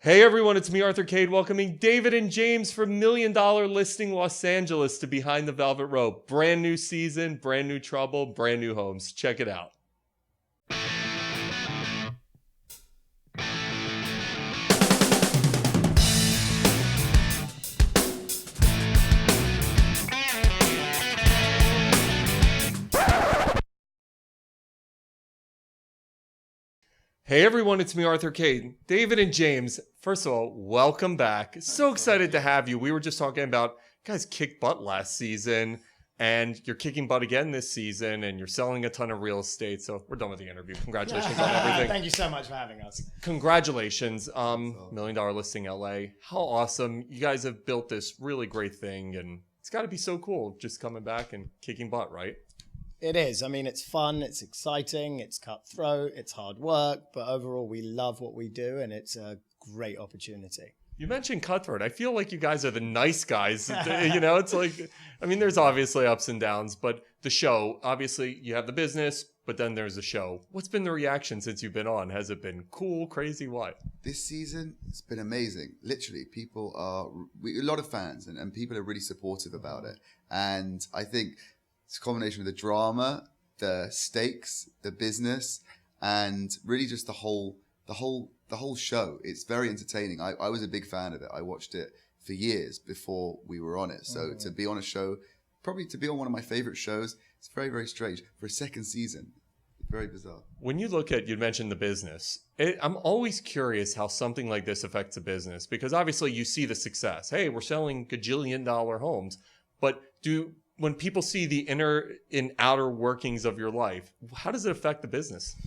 Hey everyone, it's me, Arthur Kade, welcoming David and James from $1 Million Listing Los Angeles to Behind the Velvet Rope. Brand new season, brand new trouble, brand new homes. Check it out. Hey everyone, it's me, Arthur Kade. David and James, first of all, welcome back. So excited to have you. We were just talking about, you guys kicked butt last season, and you're kicking butt again this season, and you're selling a ton of real estate. So we're done with the interview. Congratulations on everything. Thank you so much for having us. Congratulations. $1 Million Listing LA. How awesome. You guys have built this really great thing, and it's got to be so cool just coming back and kicking butt, right? It is. I mean, it's fun, it's exciting, it's cutthroat, it's hard work, but overall we love what we do and it's a great opportunity. You mentioned cutthroat. I feel like you guys are the nice guys. You know, it's like, I mean, there's obviously ups and downs, but the show, obviously you have the business, but then there's the show. What's been the reaction since you've been on? Has it been cool, crazy, what? This season, it's been amazing. Literally, people are, a lot of fans and people are really supportive about it. And I think it's a combination of the drama, the stakes, the business, and really just the whole show. It's very entertaining. I was a big fan of it. I watched it for years before we were on it. So to be on a show, probably to be on one of my favorite shows, it's very, very strange. For a second season, very bizarre. When you look at, you mentioned the business, I'm always curious how something like this affects a business, because obviously you see the success. Hey, we're selling gajillion-dollar homes, but when people see the inner and outer workings of your life, how does it affect the business?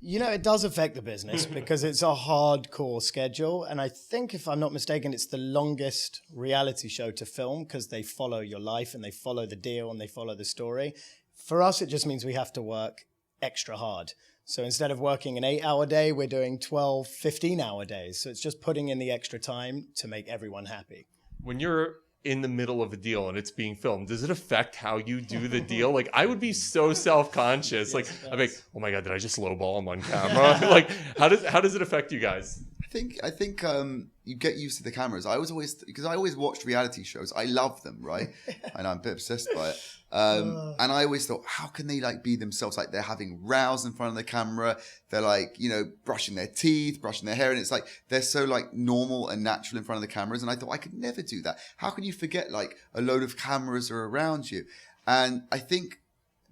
You know, it does affect the business because it's a hardcore schedule. And I think, if I'm not mistaken, it's the longest reality show to film because they follow your life and they follow the deal and they follow the story. For us, it just means we have to work extra hard. So instead of working an 8-hour day, we're doing 12, 15-hour days. So it's just putting in the extra time to make everyone happy. When you're in the middle of a deal and it's being filmed, does it affect how you do the deal? Like, I would be so self-conscious. Like, I'm like, oh my God, did I just lowball him on camera? Like, how does it affect you guys? I think you get used to the cameras. Because I always watched reality shows. I love them, right? And I'm a bit obsessed by it. And I always thought, how can they like be themselves? Like, they're having rows in front of the camera. They're like, you know, brushing their teeth, brushing their hair. And it's like, they're so like normal and natural in front of the cameras. And I thought, I could never do that. How can you forget like a load of cameras are around you? And I think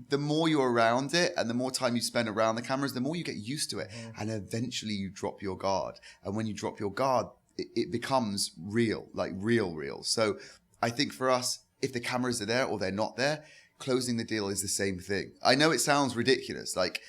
the more you're around it and the more time you spend around the cameras, the more you get used to it. And eventually you drop your guard. And when you drop your guard, it becomes real, like real. So I think for us, if the cameras are there or they're not there, closing the deal is the same thing. I know it sounds ridiculous. Like,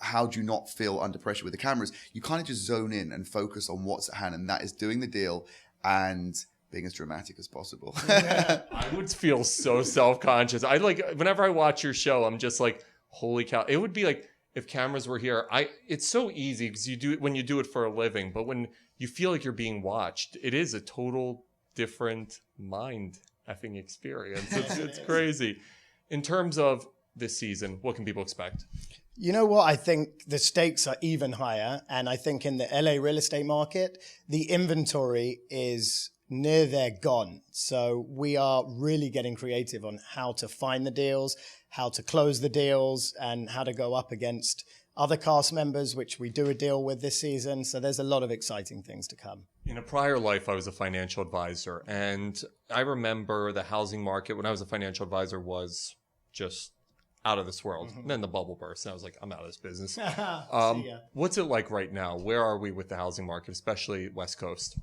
how do you not feel under pressure with the cameras? You kind of just zone in and focus on what's at hand. And that is doing the deal and being as dramatic as possible. I would feel so self-conscious. Whenever I watch your show, I'm just like, holy cow. It would be like, if cameras were here, it's so easy because you do it when you do it for a living. But when you feel like you're being watched, it is a total different mind effing experience. It's crazy. In terms of this season, what can people expect? You know what? I think the stakes are even higher. And I think in the LA real estate market, the inventory is near there gone. So we are really getting creative on how to find the deals, how to close the deals, and how to go up against other cast members, which we do a deal with this season. So there's a lot of exciting things to come. In a prior life, I was a financial advisor, and I remember the housing market when I was a financial advisor was just out of this world. And then the bubble burst, and I was like, I'm out of this business. What's it like right now? Where are we with the housing market, especially West Coast?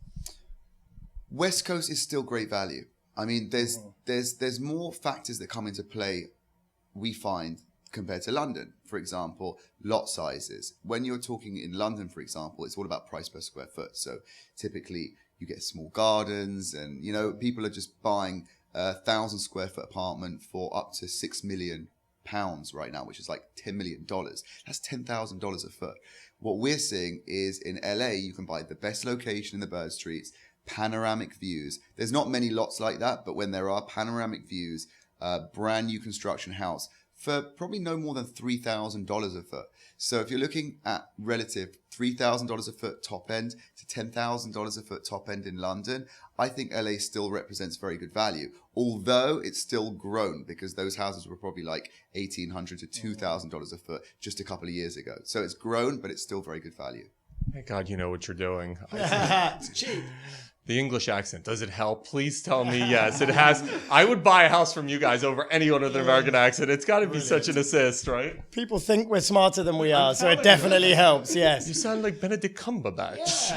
West Coast is still great value. I mean, there's more factors that come into play, we find, compared to London. For example, lot sizes. When you're talking in London, for example, it's all about price per square foot. So typically you get small gardens and, you know, people are just buying a 1,000 square foot apartment for up to £6 million right now, which is like $10 million. That's $10,000 a foot. What we're seeing is in LA, you can buy the best location in the bird streets, panoramic views. There's not many lots like that, but when there are panoramic views, brand new construction house for probably no more than $3,000 a foot. So if you're looking at relative $3,000 a foot top end to $10,000 a foot top end in London, I think LA still represents very good value. Although it's still grown because those houses were probably like $1,800 to $2,000 a foot just a couple of years ago. So it's grown, but it's still very good value. Thank God you know what you're doing. It's cheap. The English accent, does it help? Please tell me yes. It has. I would buy a house from you guys over anyone with an American accent. It's got to be such an assist, right? People think we're smarter than we are, so it definitely helps, yes. You sound like Benedict Cumberbatch.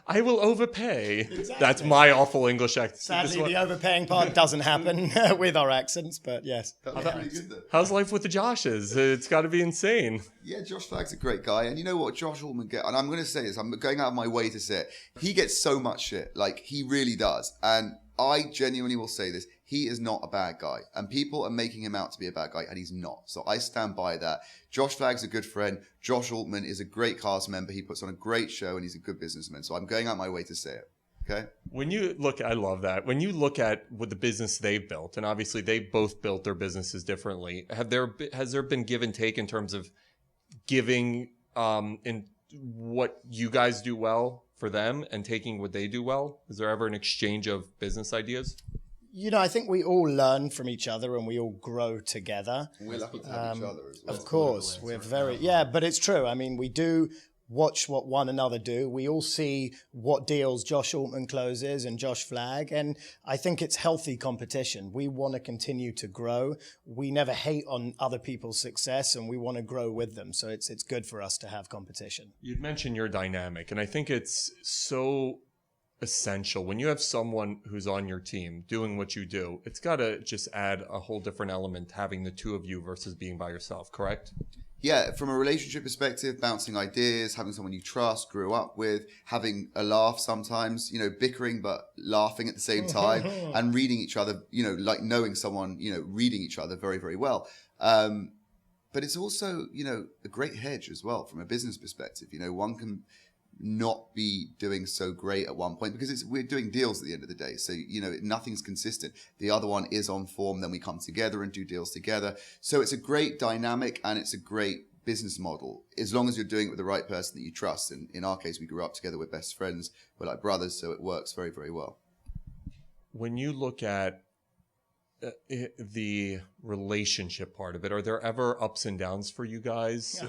I will overpay. Exactly. That's my awful English accent. Sadly, the overpaying part doesn't happen with our accents, but yes. That was pretty good though. How's life with the Joshes? It's got to be insane. Yeah, Josh Flagg's a great guy. And you know what? Josh Altman gets, and I'm going to say this, I'm going out of my way to say it. He gets so much shit. Like, he really does. And I genuinely will say this. He is not a bad guy. And people are making him out to be a bad guy, and he's not. So I stand by that. Josh Flagg's a good friend. Josh Altman is a great cast member. He puts on a great show, and he's a good businessman. So I'm going out my way to say it. Okay. When you look, I love that. When you look at what the business they've built, and obviously they both built their businesses differently, has there been give and take in terms of giving in what you guys do well for them and taking what they do well? Is there ever an exchange of business ideas? You know, I think we all learn from each other and we all grow together. We're lucky to have each other as well. Of course, we're very, but it's true. I mean, we do watch what one another do. We all see what deals Josh Altman closes and Josh Flagg, and I think it's healthy competition. We want to continue to grow. We never hate on other people's success, and we want to grow with them. So it's good for us to have competition. You'd mentioned your dynamic, and I think it's so essential when you have someone who's on your team doing what you do. It's got to just add a whole different element having the two of you versus being by yourself, correct? Yeah, from a relationship perspective, bouncing ideas, having someone you trust, grew up with, having a laugh sometimes, bickering but laughing at the same time, and reading each other, like knowing someone, reading each other very, very well. But it's also, a great hedge as well from a business perspective. One can not be doing so great at one point because we're doing deals at the end of the day. So, nothing's consistent. The other one is on form, then we come together and do deals together. So it's a great dynamic and it's a great business model as long as you're doing it with the right person that you trust. And in our case, we grew up together, we're best friends, we're like brothers. So it works very, very well. When you look at the relationship part of it, are there ever ups and downs for you guys?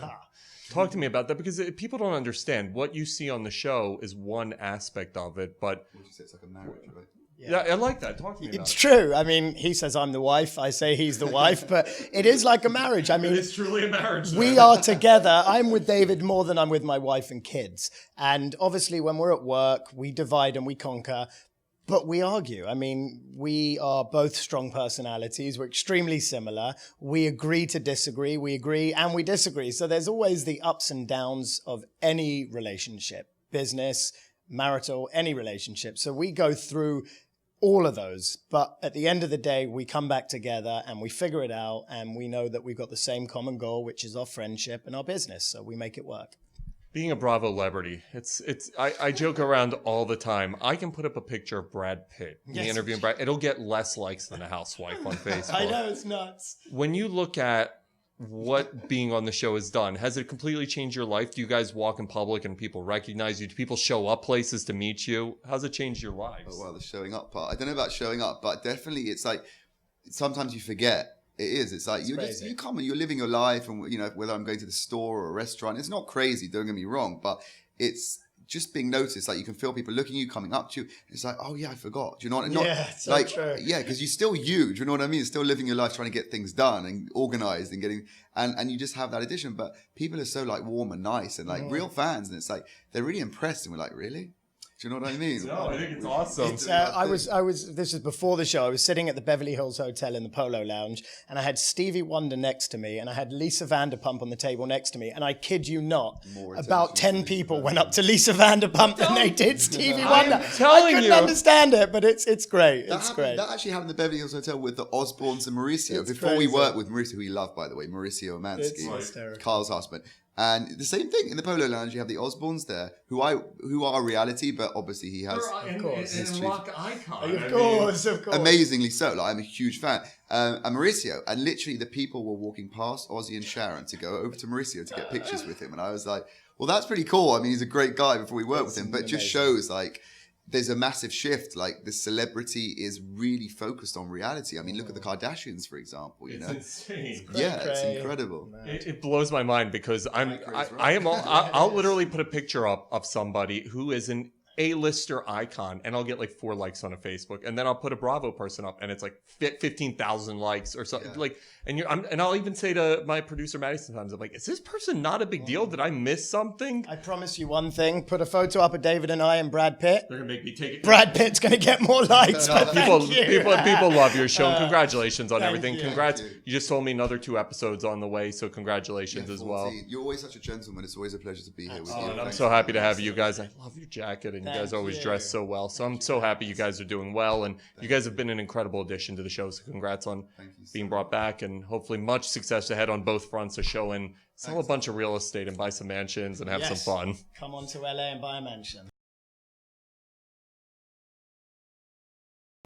Talk to me about that, because people don't understand. What you see on the show is one aspect of it, but... Would you say it's like a marriage, right? Yeah, I like that. Talk to me about it. It's true. I mean, he says I'm the wife. I say he's the wife. But it is like a marriage. I mean, it's truly a marriage. We are together. I'm with David more than I'm with my wife and kids. And obviously, when we're at work, we divide and we conquer. But we argue. I mean, we are both strong personalities. We're extremely similar. We agree to disagree. We agree and we disagree. So there's always the ups and downs of any relationship, business, marital, any relationship. So we go through all of those. But at the end of the day, we come back together and we figure it out. And we know that we've got the same common goal, which is our friendship and our business. So we make it work. Being a Bravo celebrity, I joke around all the time. I can put up a picture of Brad Pitt in the interview, and it'll get less likes than a housewife on Facebook. I know, it's nuts. When you look at what being on the show has done, has it completely changed your life? Do you guys walk in public and people recognize you? Do people show up places to meet you? How's it changed your lives? Oh, well, the showing up part. I don't know about showing up, but definitely it's like sometimes you forget. It is. It's like you come and you're living your life, and whether I'm going to the store or a restaurant, it's not crazy. Don't get me wrong, but it's just being noticed. Like you can feel people looking at you, coming up to you. It's like, oh yeah, I forgot. Do you know what I mean? Yeah, so true. Yeah, because you're still you. Do you know what I mean? Still living your life, trying to get things done and organized and getting and you just have that addition. But people are so like warm and nice and like real fans, and it's like they're really impressed, and we're like, really? Do you know what I mean? No, I think it's awesome. I was. This is before the show. I was sitting at the Beverly Hills Hotel in the Polo Lounge, and I had Stevie Wonder next to me, and I had Lisa Vanderpump on the table next to me, and I kid you not, about 10 people went up to Lisa Vanderpump and they did Stevie Wonder. I couldn't understand it, but it's great. Great. That actually happened at the Beverly Hills Hotel with the Osbournes and Mauricio. It's Before we crazy. worked with Mauricio, who we love, by the way, Mauricio Omansky, Carl's husband. And the same thing in the Polo Lounge, you have the Osbournes there, who are reality, but obviously he has Of course. and rock icon. Of course. amazingly so. Like, I'm a huge fan. And Mauricio, and literally the people were walking past Ozzy and Sharon to go over to Mauricio to get pictures with him, and I was like, well, that's pretty cool. I mean, he's a great guy before we work with him, but it just shows like there's a massive shift. Like the celebrity is really focused on reality. I mean, look at the Kardashians, for example. You know, insane. it's incredible. It blows my mind because I'll literally put a picture up of somebody who is an A-lister icon, and I'll get like 4 likes on a Facebook, and then I'll put a Bravo person up, and it's like 15,000 likes or something. Like, and I'll even say to my producer Maddie sometimes, I'm like, is this person not a big deal? Did I miss something? I promise you one thing: put a photo up of David and I and Brad Pitt. They're gonna make me take it. Brad Pitt's gonna get more likes. But People love your show. Congratulations on everything. you. Congrats! You just told me another 2 episodes on the way, so congratulations as well. 14. You're always such a gentleman. It's always a pleasure to be here with you. And I'm so happy to have you guys. I love your jacket, and you guys always dress so well. So I'm so happy you guys are doing well, and you guys have been an incredible addition to the show. So congrats on being brought back, and hopefully much success ahead on both fronts of show and sell a bunch of real estate and buy some mansions and have some fun. Come on to LA and buy a mansion.